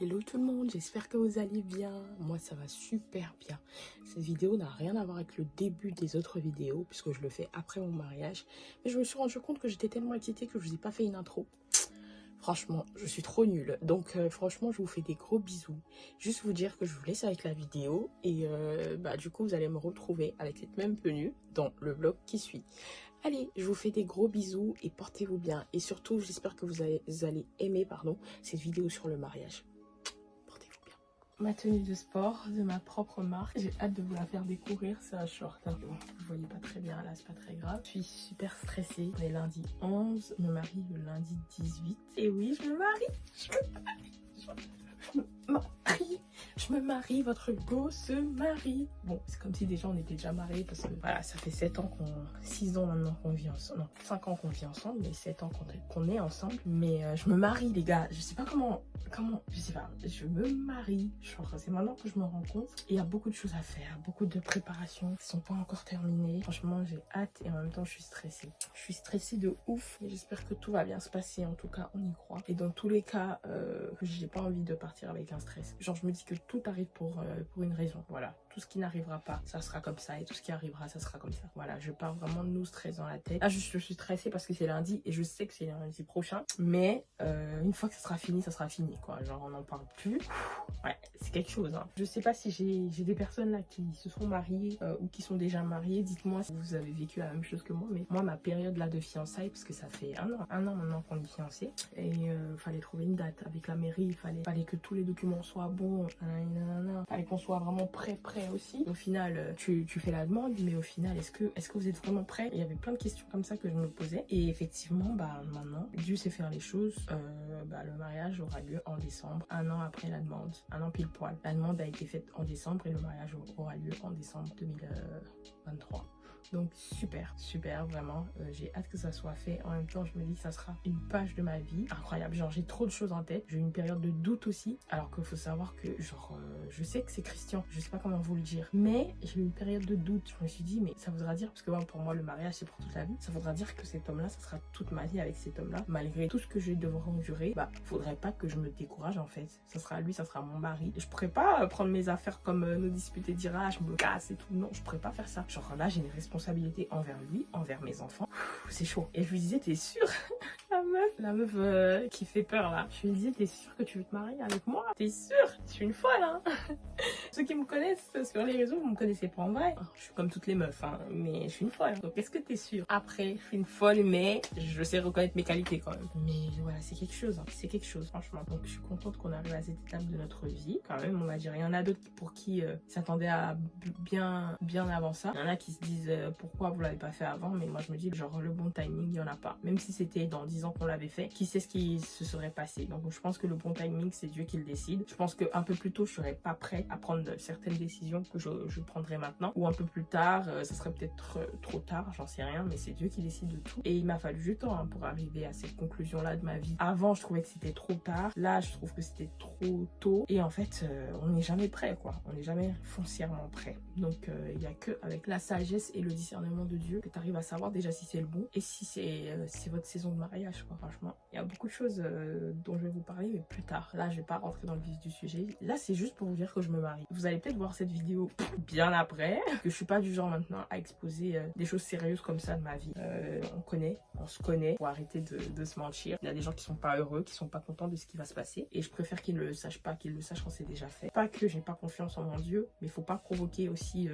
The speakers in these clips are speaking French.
Hello tout le monde, j'espère que vous allez bien. Moi ça va super bien. Cette vidéo n'a rien à voir avec le début des autres vidéos puisque je le fais après mon mariage. Mais je me suis rendu compte que j'étais tellement excitée que je vous ai pas fait une intro. Franchement, je suis trop nulle. Donc franchement, je vous fais des gros bisous. Juste vous dire que je vous laisse avec la vidéo. Et du coup, vous allez me retrouver avec cette même tenue dans le vlog qui suit. Allez, je vous fais des gros bisous et portez-vous bien. Et surtout, j'espère que vous allez aimer cette vidéo sur le mariage. Portez-vous bien. Ma tenue de sport de ma propre marque. J'ai hâte de vous la faire découvrir. C'est un short. Hein. Bon, vous voyez pas très bien là, c'est pas très grave. Je suis super stressée. On est lundi 11. Je me marie le lundi 18. Et oui, je me marie. Je me marie, votre go se marie. Bon, c'est comme si déjà on était déjà mariés parce que voilà, ça fait 6 ans maintenant qu'on vit ensemble. Non, 5 ans qu'on vit ensemble, mais 7 ans qu'on est ensemble. Mais je me marie, les gars. Je sais pas comment, je sais pas. Je me marie. C'est maintenant que je me rends compte. Il y a beaucoup de choses à faire, beaucoup de préparations qui sont pas encore terminées. Franchement, j'ai hâte et en même temps, je suis stressée. Je suis stressée de ouf. Et j'espère que tout va bien se passer. En tout cas, on y croit. Et dans tous les cas, j'ai pas envie de partir avec un stress. Genre, je me dis que tout arrive pour une raison. Voilà. Tout ce qui n'arrivera pas, ça sera comme ça. Et tout ce qui arrivera, ça sera comme ça. Voilà. Je pars vraiment de nous stress dans la tête. Là, je suis stressée parce que c'est lundi et je sais que c'est lundi prochain. Mais une fois que ça sera fini, quoi. Genre, on n'en parle plus. Ouais, c'est quelque chose. Hein. Je sais pas si j'ai des personnes là qui se sont mariées ou qui sont déjà mariées. Dites-moi si vous avez vécu la même chose que moi. Mais moi, ma période là de fiançailles, parce que ça fait un an maintenant qu'on est fiancés. Et fallait trouver une date avec la mairie. Il fallait que tous les documents soient bons. Fallait qu'on soit vraiment prêt aussi. Au final, tu fais la demande, mais au final, est-ce que vous êtes vraiment prêt? Il y avait plein de questions comme ça que je me posais. Et effectivement, maintenant, Dieu sait faire les choses. Le mariage aura lieu en décembre, un an après la demande, un an pile poil. La demande a été faite en décembre et le mariage aura lieu en décembre 2023. Donc super vraiment, j'ai hâte que ça soit fait. En même temps, je me dis que ça sera une page de ma vie incroyable. Genre, j'ai trop de choses en tête. J'ai eu une période de doute aussi, alors qu'il faut savoir que je sais que c'est Christian, je sais pas comment vous le dire, mais j'ai eu une période de doute. Je me suis dit, mais ça voudra dire, parce que pour moi le mariage c'est pour toute la vie, ça voudra dire que cet homme là, ça sera toute ma vie avec cet homme là. Malgré tout ce que je vais devoir endurer, faudrait pas que je me décourage en fait. Ça sera lui, ça sera mon mari. Je pourrais pas prendre mes affaires comme nos disputés dira, je me casse et tout. Non, je pourrais pas faire ça. Genre là, j'ai une responsabilité envers lui, envers mes enfants. C'est chaud. Et je lui disais, t'es sûre? La meuf qui fait peur là. Je lui disais, t'es sûre que tu veux te marier avec moi? T'es sûre? Je suis une folle, hein. Ceux qui me connaissent sur les réseaux, vous me connaissez pas en vrai. Je suis comme toutes les meufs, hein, mais je suis une folle. Donc est-ce que t'es sûre? Après, je suis une folle, mais je sais reconnaître mes qualités quand même. Mais voilà, c'est quelque chose, hein. C'est quelque chose, franchement. Donc je suis contente qu'on arrive à cette étape de notre vie. Quand même, on va dire, il y en a d'autres pour qui s'attendaient à bien avant ça. Il y en a qui se disent pourquoi vous l'avez pas fait avant, mais moi je me dis genre le bon timing, il y en a pas. Même si c'était dans 10 ans qu'on l'avait fait, qui sait ce qui se serait passé. Donc je pense que le bon timing, c'est Dieu qui le décide. Je pense qu'un peu plus tôt, je serais pas prête à prendre certaines décisions que je prendrais maintenant, ou un peu plus tard, ça serait peut-être trop tard, j'en sais rien, mais c'est Dieu qui décide de tout. Et il m'a fallu du temps pour arriver à cette conclusion là de ma vie. Avant, je trouvais que c'était trop tard, là je trouve que c'était trop tôt, et en fait on n'est jamais prêt, quoi. On n'est jamais foncièrement prêt. Donc il y a que avec la sagesse et le discernement de Dieu que tu arrives à savoir déjà si c'est le bon et si c'est votre saison de mariage, quoi. Franchement, il y a beaucoup de choses dont je vais vous parler, mais plus tard. Là, je vais pas rentrer dans le vif du sujet. Là, c'est juste pour vous dire que je me marie. Vous allez peut-être voir cette vidéo bien après, que je suis pas du genre maintenant à exposer des choses sérieuses comme ça de ma vie. On se connaît. Faut arrêter de se mentir. Il y a des gens qui sont pas heureux, qui sont pas contents de ce qui va se passer, et je préfère qu'ils ne le sachent pas, qu'ils le sachent quand c'est déjà fait. Pas que j'ai pas confiance en mon Dieu, mais faut pas provoquer aussi,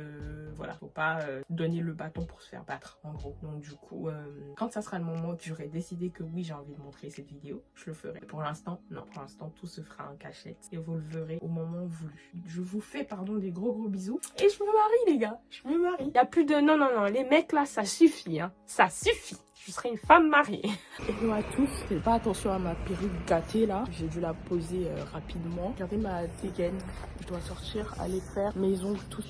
voilà, faut pas donner le bâton pour se faire battre, en gros. Donc du coup, quand ça sera le moment que j'aurai décidé que oui, j'ai envie de montrer cette vidéo, je le ferai. Pour l'instant, non. Pour l'instant, tout se fera en cachette et vous le verrez au moment voulu. Je vous fais, des gros bisous. Et je me marie, les gars. Je me marie. Il n'y a plus de... Non. Les mecs, là, ça suffit, hein. Ça suffit. Je serai une femme mariée. Hello à tous. Faites pas attention à ma perruque gâtée là. J'ai dû la poser rapidement. Regardez ma dégaine. Je dois sortir, aller faire mes ongles tout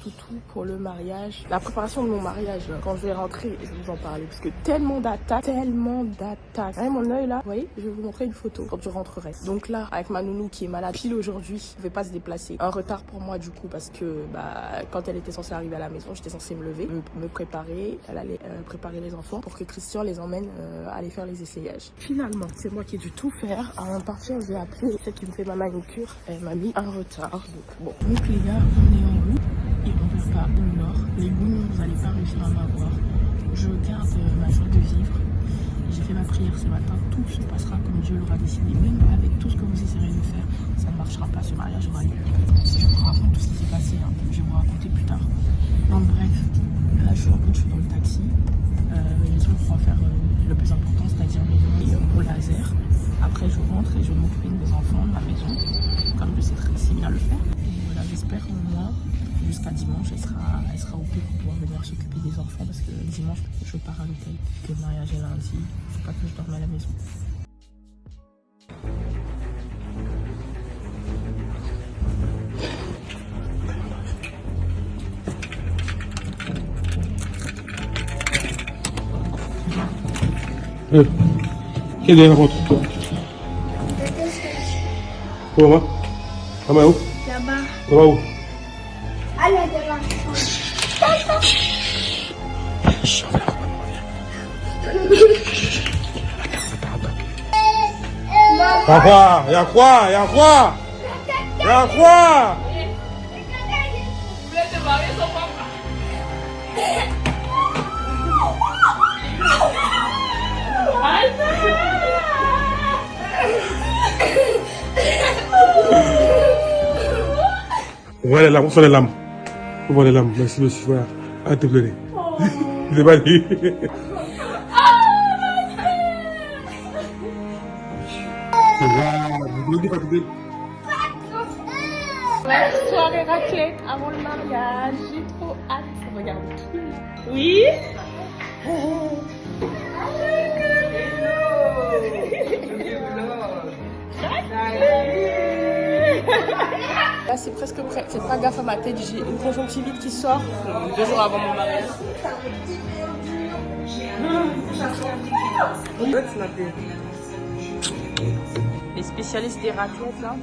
pour le mariage. La préparation de mon mariage. Quand je vais rentrer, je vais vous en parler. Parce que tellement d'attaques. Regardez mon œil là. Vous voyez? Je vais vous montrer une photo quand je rentrerai. Donc là, avec ma nounou qui est malade pile aujourd'hui, je ne vais pas se déplacer. Un retard pour moi du coup parce que quand elle était censée arriver à la maison, j'étais censée me lever, me préparer. Elle allait préparer les enfants pour que Christian les les emmène aller faire les essayages. Finalement, c'est moi qui ai dû tout faire. Avant de partir, j'ai appelé celle qui me fait ma manucure. Elle m'a mis un retard. Donc bon. Donc les gars, on est en route et on ne veut pas au nord. Les goûts, vous n'allez pas réussir à m'avoir. Je garde ma joie de vivre. J'ai fait ma prière ce matin, tout se passera comme Dieu l'aura décidé. Même avec tout ce que vous essayerez de faire, ça ne marchera pas, ce mariage aura lieu. Je vous raconte tout ce qui s'est passé, hein. Je vais vous raconter plus tard. Donc bref, là je suis en route, je suis dans le taxi. Les autres vont faire le plus important, c'est-à-dire mon laser. Après je rentre et je m'occupe des enfants de ma maison, comme je sais très bien le faire. Et voilà, j'espère au moins jusqu'à dimanche, elle sera OK pour pouvoir venir s'occuper des enfants parce que dimanche, je pars à l'hôtel. Que le mariage est lundi, il ne faut pas que je dorme à la maison. Quelle est la rencontre? Où, maman? Maman, où? Là-bas. Maman, où? À la de la Papa, y'a quoi? Y'a quoi? Y'a quoi? On voit les lames, on voit les lames. On voit les lames, merci monsieur, voilà. Arrête de pleurer. Je l'ai pas dit. Soirée raclette avant le mariage, j'ai trop hâte. Regarde tout. Oui. Là c'est presque prêt, faites pas gaffe à ma tête, j'ai une conjonctivite qui sort 2 jours avant mon mariage. Les spécialistes des raclettes là.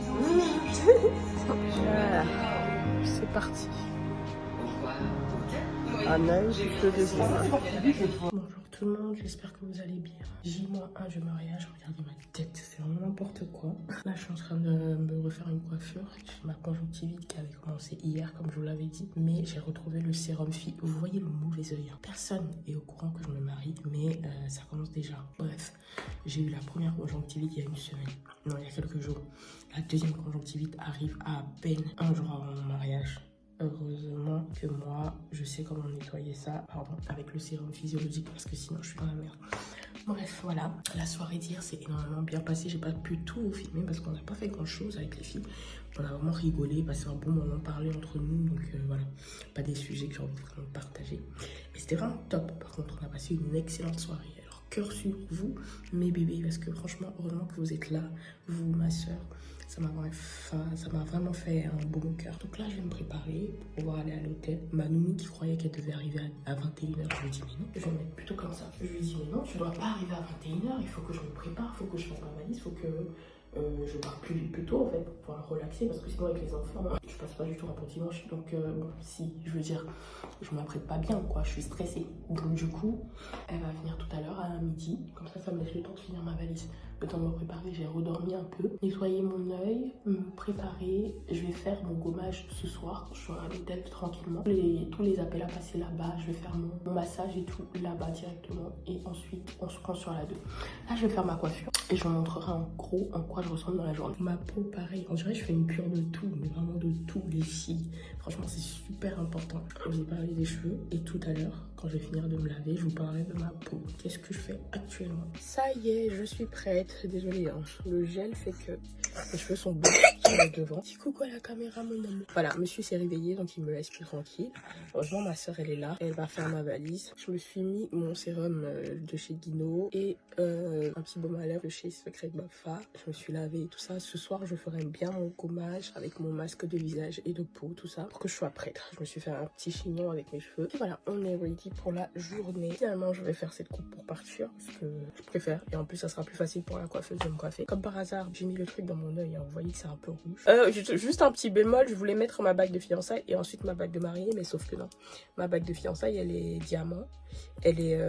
Voilà. C'est parti. Un œil, le deuxième. Bonjour tout le monde, j'espère que vous allez bien. J-1 je mariage, regardez ma tête, c'est vraiment n'importe quoi. Là je suis en train de me refaire une coiffure. J'ai ma conjonctivite qui avait commencé hier comme je vous l'avais dit. Mais j'ai retrouvé le sérum fille. Vous voyez le mauvais œil. Personne est au courant que je me marie, mais ça commence déjà. Bref, j'ai eu la première conjonctivite il y a une semaine. Non, il y a quelques jours. La deuxième conjonctivite arrive à peine un jour avant mon mariage. Heureusement que moi, je sais comment nettoyer ça, avec le sérum physiologique parce que sinon je suis dans la merde. Bref, voilà. La soirée d'hier s'est énormément bien passée. J'ai pas pu tout filmer parce qu'on n'a pas fait grand chose avec les filles. On a vraiment rigolé, passé un bon moment, parlé entre nous. Donc voilà, pas des sujets que j'ai envie de partager. Mais c'était vraiment top. Par contre, on a passé une excellente soirée. Alors, cœur sur vous, mes bébés, parce que franchement, heureusement que vous êtes là, vous, ma soeur. Ça m'a vraiment fait un bon cœur. Donc là, je vais me préparer pour pouvoir aller à l'hôtel. Ma nounou qui croyait qu'elle devait arriver à 21h, je lui dis mais non, je vais mettre plutôt comme ça. Je lui dis mais non, tu ne dois pas arriver à 21h, il faut que je me prépare, il faut que je fasse ma valise, il faut que je pars plus tôt en fait pour pouvoir relaxer parce que sinon avec les enfants, je passe pas du tout un bon dimanche. Donc bon, si, je veux dire, je m'apprête pas bien quoi, je suis stressée. Donc du coup, elle va venir tout à l'heure à midi. Comme ça me laisse le temps de finir ma valise. Le temps de me préparer, j'ai redormi un peu, nettoyer mon œil, me préparer. Je vais faire mon gommage ce soir quand je serai à l'hôtel tranquillement. Tous les appels à passer là-bas, je vais faire mon massage et tout là-bas directement. Et ensuite, on se prend sur la 2. Là, je vais faire ma coiffure et je vous montrerai en gros en quoi je ressemble dans la journée. Ma peau, pareil, on dirait que je fais une cure de tout, mais vraiment de tout, les filles. Franchement, c'est super important. Je vous ai parlé des cheveux et tout à l'heure, quand je vais finir de me laver, je vous parlerai de ma peau. Qu'est-ce que je fais actuellement? Ça y est, je suis prête. Désolée, hein. Le gel fait que mes cheveux sont beaux devant. Petit coucou à la caméra, mon amour. Voilà, monsieur s'est réveillé, donc il me laisse plus tranquille. Heureusement, ma soeur, elle est là. Elle va faire ma valise. Je me suis mis mon sérum de chez Guino et un petit baume à lèvres de chez Secret Bafa. Je me suis lavée et tout ça. Ce soir, je ferai bien mon gommage avec mon masque de visage et de peau, tout ça, pour que je sois prête. Je me suis fait un petit chignon avec mes cheveux. Et voilà, on est ready pour la journée. Finalement, je vais faire cette coupe pour partir parce que je préfère. Et en plus, ça sera plus facile pour la coiffeuse de me coiffer. Comme par hasard, j'ai mis le truc dans mon œil, hein, vous voyez que c'est un peu rouge. Juste un petit bémol, je voulais mettre ma bague de fiançailles et ensuite ma bague de mariée, mais sauf que non. Ma bague de fiançailles, elle est diamant, elle est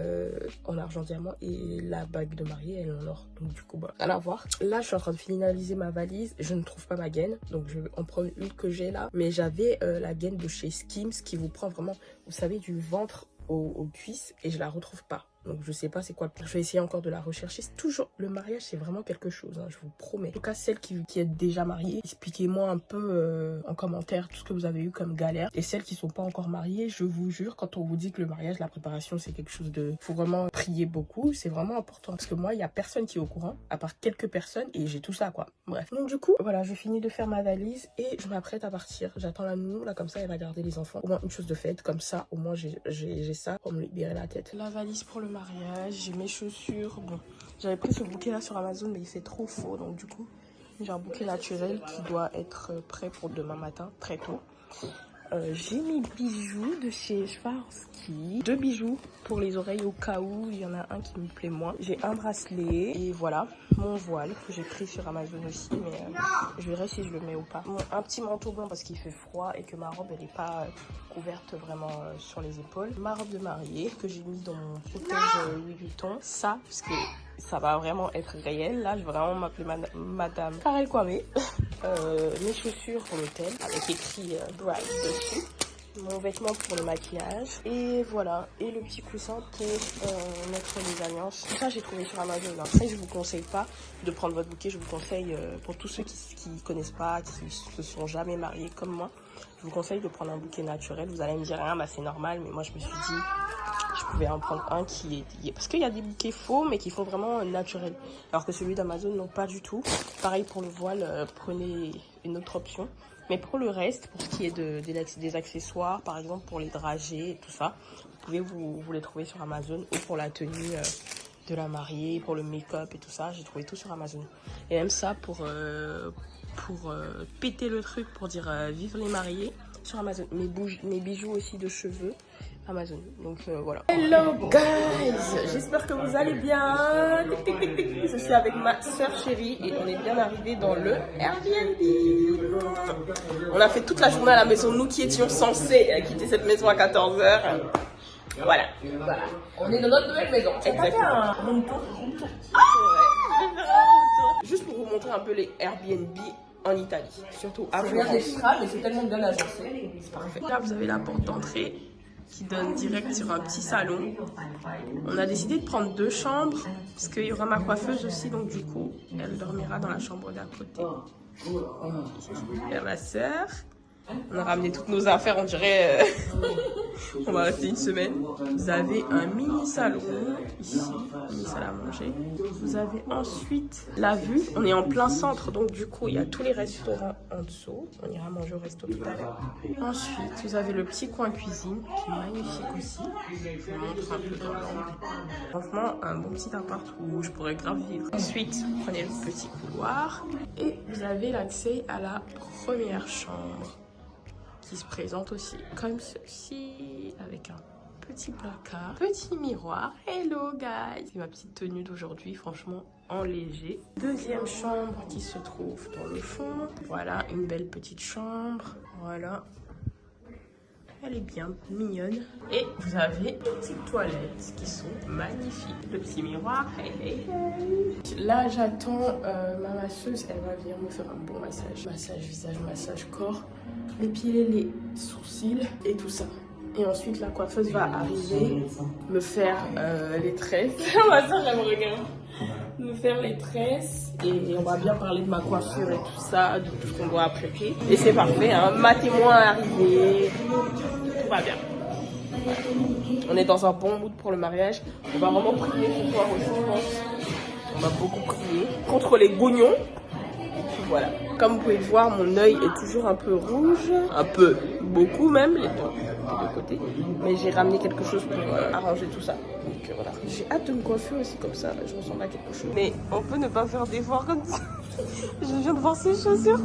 en argent diamant et la bague de mariée, elle est en or. Donc du coup, bah, rien à voir. Là, je suis en train de finaliser ma valise, je ne trouve pas ma gaine, donc je vais en prendre une que j'ai là. Mais j'avais la gaine de chez Skims qui vous prend vraiment, vous savez, du ventre aux cuisses et je la retrouve pas. Donc je sais pas c'est quoi le plan. Je vais essayer encore de la rechercher. C'est toujours le mariage, c'est vraiment quelque chose, hein, je vous promets. En tout cas, celles qui êtes déjà mariées, expliquez-moi un peu en commentaire tout ce que vous avez eu comme galère. Et celles qui sont pas encore mariées, je vous jure, quand on vous dit que le mariage, la préparation, c'est quelque chose de... Faut vraiment prier beaucoup, c'est vraiment important. Parce que moi, il y a personne qui est au courant, à part quelques personnes, et j'ai tout ça, quoi. Bref. Donc du coup, voilà, je finis de faire ma valise et je m'apprête à partir. J'attends la nounou, là, comme ça, elle va garder les enfants. Au moins une chose de faite, comme ça, au moins j'ai ça pour me libérer la tête. La valise pour le mariage, j'ai mes chaussures. Bon, j'avais pris ce bouquet là sur Amazon, mais il fait trop faux, donc du coup j'ai un bouquet naturel qui doit être prêt pour demain matin très tôt. J'ai mes bijoux de chez Swarovski, 2 bijoux pour les oreilles au cas où il y en a un qui me plaît moins. J'ai un bracelet et voilà mon voile que j'ai pris sur Amazon aussi, mais je verrai si je le mets ou pas. Un petit manteau blanc parce qu'il fait froid et que ma robe elle n'est pas couverte vraiment sur les épaules. Ma robe de mariée que j'ai mis dans mon fauteuil Louis Vuitton. Ça parce que ça va vraiment être réel. Là je vais vraiment m'appeler Madame Karel Kwame. Mes chaussures pour l'hôtel avec écrit Bride dessus, mon vêtement pour le maquillage et voilà, et le petit coussin pour mettre les alliances. Tout ça j'ai trouvé sur Amazon. Après je vous conseille pas de prendre votre bouquet, je vous conseille pour tous ceux qui connaissent pas, qui se sont jamais mariés comme moi, je vous conseille de prendre un bouquet naturel. Vous allez me dire bah c'est normal, mais moi je me suis dit je pouvais en prendre un qui est... Parce qu'il y a des bouquets faux, mais qui font vraiment naturel. Alors que celui d'Amazon, non, pas du tout. Pareil pour le voile, prenez une autre option. Mais pour le reste, pour ce qui est des accessoires, par exemple pour les dragées et tout ça, vous pouvez vous les trouver sur Amazon. Ou pour la tenue de la mariée, pour le make-up et tout ça, j'ai trouvé tout sur Amazon. Et même ça, pour péter le truc, pour dire vive les mariés, sur Amazon. Mes bijoux aussi de cheveux, Amazon. Donc voilà. Hello guys, j'espère que vous allez bien. Je suis avec ma soeur chérie et on est bien arrivé dans le Airbnb. On a fait toute la journée à la maison, nous qui étions censés quitter cette maison à 14h. Voilà. On est dans notre nouvelle maison. Exactement. Juste pour vous montrer un peu les Airbnb en Italie, surtout à Florence. Mais c'est tellement bien agencé. C'est parfait. Là, vous avez la porte d'entrée qui donne direct sur un petit salon. On a décidé de prendre 2 chambres parce qu'il y aura ma coiffeuse aussi, donc du coup, elle dormira dans la chambre d'à côté. Il y a ma soeur. On a ramené toutes nos affaires, on dirait on va rester une semaine. Vous avez un mini salon ici, mini salle à manger. Vous avez ensuite la vue. On est en plein centre, donc du coup il y a tous les restaurants en dessous. On ira manger au resto tout à l'heure. Ensuite vous avez le petit coin cuisine qui est magnifique aussi. Je vous montre un peu dans l'angle. Franchement un bon petit appart où je pourrais grave vivre. Ensuite vous prenez le petit couloir et vous avez l'accès à la première chambre, qui se présente aussi comme ceci, avec un petit placard, petit miroir. Hello guys, c'est ma petite tenue d'aujourd'hui, franchement en léger. Deuxième chambre qui se trouve dans le fond. Voilà, une belle petite chambre. Voilà, elle est bien mignonne. Et vous avez des petites toilettes qui sont magnifiques. Le petit miroir, hey. Là, j'attends ma masseuse. Elle va venir me faire un bon massage. Massage visage, massage corps, les pieds, les sourcils et tout ça. Et ensuite, la coiffeuse va arriver, me faire les tresses. Ma soeur, elle me regarde. Me faire les tresses et on va bien parler de ma coiffure et tout ça, de tout ce qu'on doit apprêter. Et c'est parfait, hein. Ma témoin est arrivé, tout va bien. On est dans un bon mood pour le mariage. On va vraiment prier ce soir aussi, je pense. On va beaucoup prier contre les gognons. Voilà. Comme vous pouvez le voir, mon œil est toujours un peu rouge, un peu, beaucoup même, les deux côtés. Mais j'ai ramené quelque chose pour arranger tout ça. Donc voilà. J'ai hâte de me coiffer aussi comme ça, je ressemble à quelque chose. Mais on peut ne pas faire d'efforts comme ça. Je viens de voir ces chaussures.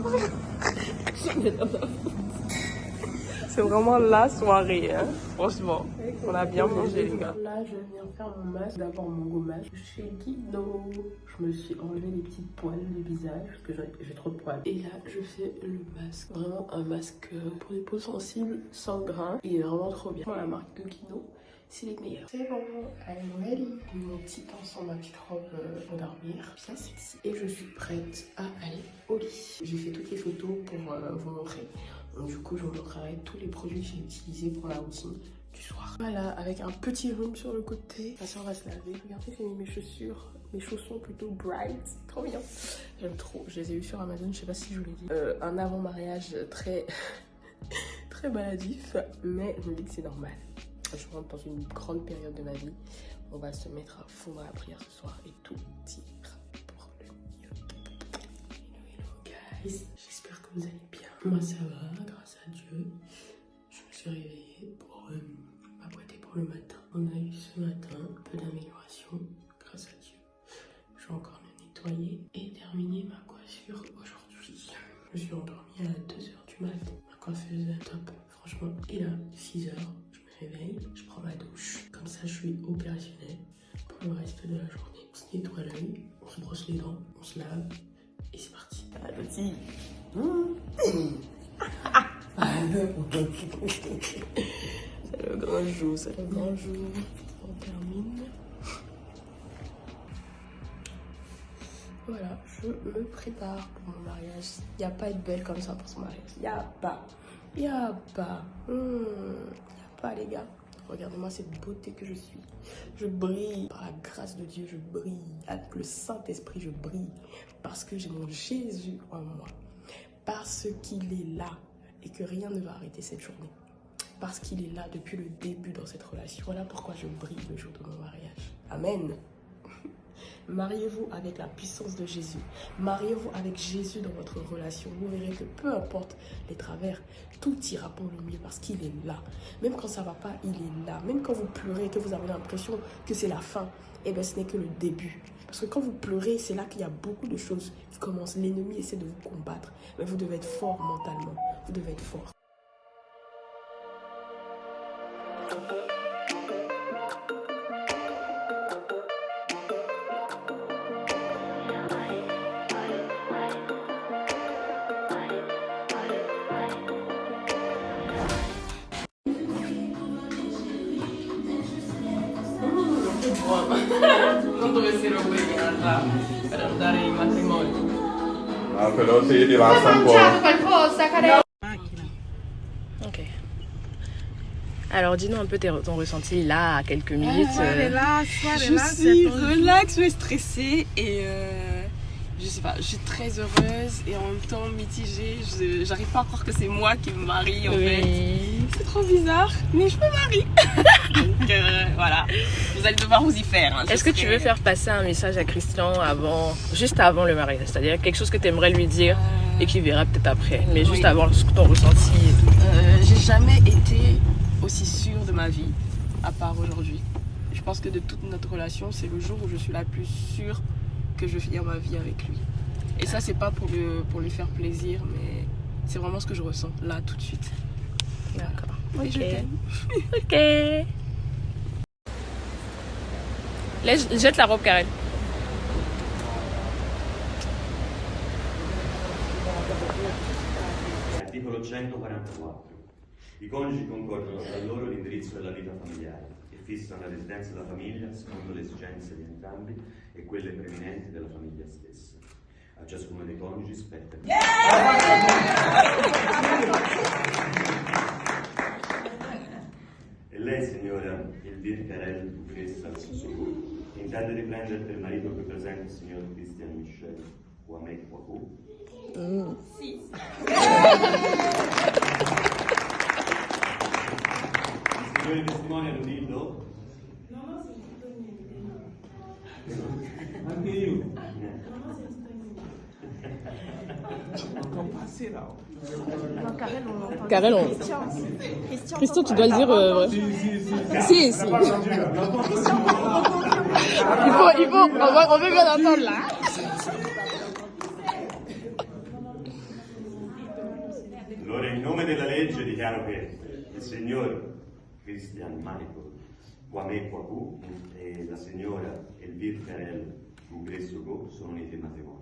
C'est vraiment la soirée, hein. Franchement. On a bien mangé, les gars. Là, je viens faire mon masque. D'abord, mon gommage chez Guido. Je me suis enlevé les petites poils du visage parce que j'ai trop de poils. Et là, je fais le masque. Vraiment un masque pour les peaux sensibles, sans grains. Il est vraiment trop bien. La marque de Guido, c'est les meilleurs. C'est bon, I'm ready. Mon petit ensemble, ma petite robe pour dormir. Bien sexy. Et je suis prête à aller au lit. J'ai fait toutes les photos pour vous montrer. Donc, du coup, je vous montrerai tous les produits que j'ai utilisés pour la routine du soir. Voilà, avec un petit rhume sur le côté. Ma soeur va se laver. Regardez, j'ai mis mes chaussures, mes chaussons plutôt bright. Trop bien. J'aime trop. Je les ai eu sur Amazon, je sais pas si je vous l'ai dit. Un avant-mariage très très maladif, mais je me dis que c'est normal. Je rentre dans une grande période de ma vie. On va se mettre à fond dans la prière ce soir et tout ira pour le mieux. Hello guys, j'espère que vous allez bien. Moi ça va, grâce à Dieu. Je me suis réveillée pour m'apprêter pour le matin. On a eu ce matin un peu d'amélioration, grâce à Dieu. Je vais encore me nettoyer et terminer ma coiffure aujourd'hui. Je suis endormie à 2h du mat. Ma coiffeuse est top, franchement. Et là, 6h, je me réveille, je prends ma douche. Comme ça, je suis opérationnelle pour le reste de la journée. On se nettoie l'œil, on se brosse les dents, on se lave et c'est parti. Allez-y. C'est le grand jour, c'est le grand jour. On termine. Voilà, je me prépare pour mon mariage. Il n'y a pas être belle comme ça pour son mariage. Il n'y a pas. Il n'y a pas. Il n'y a pas, les gars. Regardez-moi cette beauté que je suis. Je brille par la grâce de Dieu. Je brille avec le Saint-Esprit. Je brille parce que j'ai mon Jésus en moi. Parce qu'il est là et que rien ne va arrêter cette journée. Parce qu'il est là depuis le début dans cette relation. Voilà pourquoi je brille le jour de mon mariage. Amen. Mariez-vous avec la puissance de Jésus. Mariez-vous avec Jésus dans votre relation. Vous verrez que peu importe les travers, tout ira pour le mieux parce qu'il est là. Même quand ça ne va pas, il est là. Même quand vous pleurez, que vous avez l'impression que c'est la fin, eh bien ce n'est que le début. Parce que quand vous pleurez, c'est là qu'il y a beaucoup de choses qui commencent. L'ennemi essaie de vous combattre. Mais vous devez être fort mentalement. Vous devez être fort. Non dovessero obbligata per andare in matrimonio. Ah, però si rilassa un po'. qualcosa, carino. Ok. Alors dis-nous un peu ton ressenti là, à quelques minutes. Je suis relax mais stressée et je sais pas, je suis très heureuse et en même temps mitigée. J'arrive pas à croire que c'est moi qui me marie en fait. C'est trop bizarre, mais je me marie. Donc voilà, vous allez devoir vous y faire. Hein. Est-ce que tu veux faire passer un message à Christian juste avant le mariage? C'est-à-dire quelque chose que tu aimerais lui dire et qu'il verra peut-être après, mais juste avant ton ressenti et tout. J'ai jamais été aussi sûre de ma vie, à part aujourd'hui. Je pense que de toute notre relation, c'est le jour où je suis la plus sûre que je vais finir ma vie avec lui. Et ça, c'est pas pour lui faire plaisir, mais c'est vraiment ce que je ressens là tout de suite. D'accord. Oui, je t'aime. Ok. Jette la robe, Karen. Articolo 144. I coniugi concordano tra loro l'indirizzo della vita familiare e fissano la residenza della famiglia secondo le esigenze di entrambi e quelle preminenti della famiglia stessa. A ciascuno dei coniugi spetta. E lei, signora Elvire Carel, duchessa intende riprendere per marito qui presente il signor Christian Michel Ouamet Ouakou? Sì. I signori testimoni hanno udito? Non ho sentito niente. Anche io. Non ho sentito niente. Non passerà. Non, Karel, on l'entend. Karel, Christian, tu dois le dire. Si. On veut bien l'entendre là. Allora, in nome della legge dichiaro che il signor Christian Michael Kwame Kwaku e la signora Elvire Perel Gugresso sono uniti in matrimonio.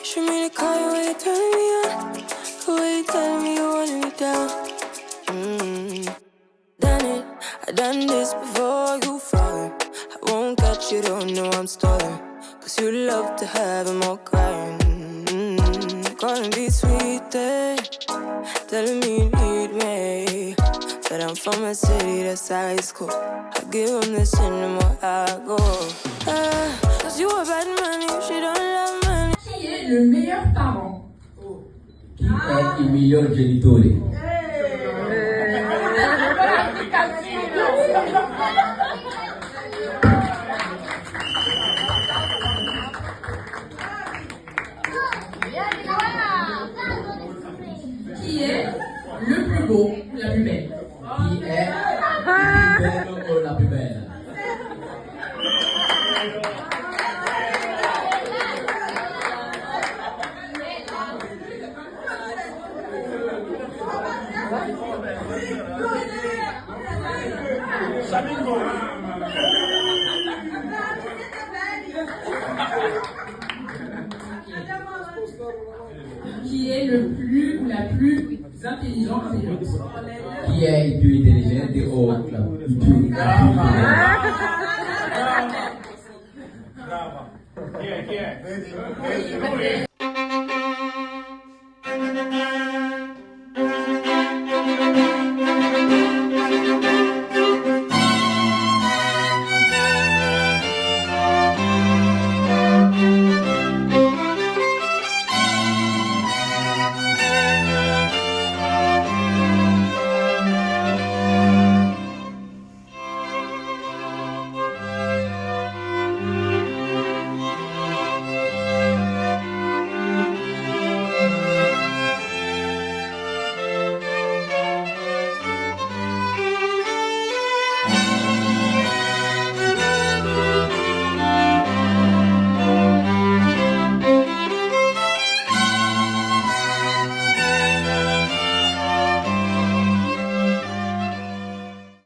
Show me the car when you turn me on. The way you tell me you want me down. Done it, I done this before you fall. I won't catch you, don't know I'm stalling. Cause you love to have them all crying. Calling me sweet, telling me you need me. But I'm from a city that's high school. I give them this anymore, I go. Cause you a bad man, if she don't love money. Qui est le meilleur parent? Chi è il miglior genitore? Qui est le plus beau ou la plus belle? Chi è il più bello o la più bella? Qui est le plus ou la plus intelligente des autres? Chi è il più intelligente o la più intelligente? Brava. Chi è?